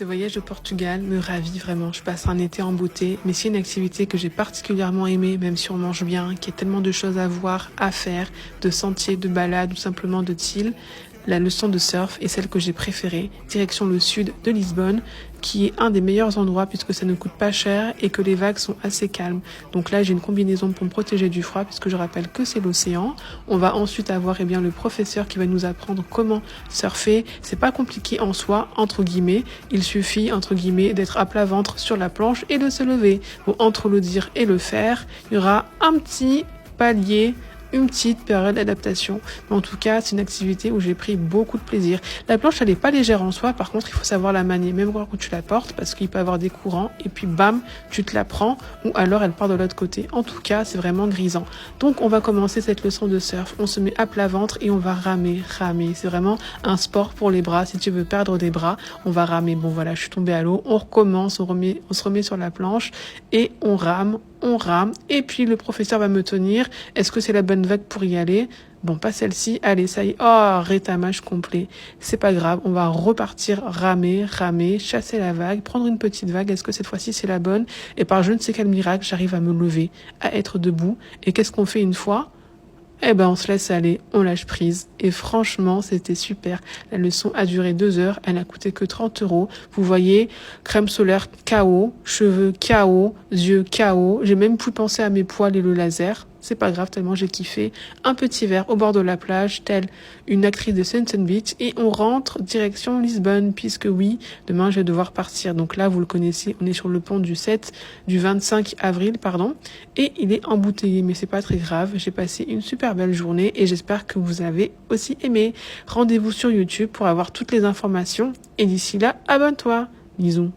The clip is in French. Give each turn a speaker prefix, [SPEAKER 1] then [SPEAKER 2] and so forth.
[SPEAKER 1] Ce voyage au Portugal me ravit vraiment, je passe un été en beauté, mais c'est une activité que j'ai particulièrement aimée, même si on mange bien, qu'il y a tellement de choses à voir, à faire, de sentiers, de balades ou simplement de îles. La leçon de surf est celle que j'ai préférée, direction le sud de Lisbonne, qui est un des meilleurs endroits puisque ça ne coûte pas cher et que les vagues sont assez calmes. Donc là, j'ai une combinaison pour me protéger du froid puisque je rappelle que c'est l'océan. On va ensuite avoir le professeur qui va nous apprendre comment surfer. C'est pas compliqué en soi, entre guillemets. Il suffit, entre guillemets, d'être à plat ventre sur la planche et de se lever. Bon, entre le dire et le faire, il y aura un petit palier, une petite période d'adaptation. Mais en tout cas, c'est une activité où j'ai pris beaucoup de plaisir. La planche, elle n'est pas légère en soi. Par contre, il faut savoir la manier, même quand tu la portes, parce qu'il peut y avoir des courants. Et puis, bam, tu te la prends. Ou alors, elle part de l'autre côté. En tout cas, c'est vraiment grisant. Donc, on va commencer cette leçon de surf. On se met à plat ventre et on va ramer. C'est vraiment un sport pour les bras. Si tu veux perdre des bras, on va ramer. Bon, voilà, je suis tombée à l'eau. On recommence, on se remet sur la planche et on rame. Et puis le professeur va me tenir. Est-ce que c'est la bonne vague pour y aller? Bon, pas celle-ci. Allez, ça y est. Oh, rétamage complet. C'est pas grave. On va repartir ramer, chasser la vague, prendre une petite vague. Est-ce que cette fois-ci c'est la bonne? Et par je ne sais quel miracle, j'arrive à me lever, à être debout. Et qu'est-ce qu'on fait une fois? Eh ben, on se laisse aller, on lâche prise. Et franchement, c'était super. La leçon a duré 2 heures. Elle a coûté que 30 €. Vous voyez, crème solaire KO, cheveux KO, yeux KO. J'ai même pu penser à mes poils et le laser. C'est pas grave, tellement j'ai kiffé. Un petit verre au bord de la plage, telle une actrice de Sunset Beach. Et on rentre direction Lisbonne, puisque oui, demain je vais devoir partir. Donc là, vous le connaissez, on est sur le pont du 25 avril, pardon. Et il est embouteillé, mais c'est pas très grave. J'ai passé une super belle journée et j'espère que vous avez aussi aimé. Rendez-vous sur YouTube pour avoir toutes les informations. Et d'ici là, abonne-toi. Bisous.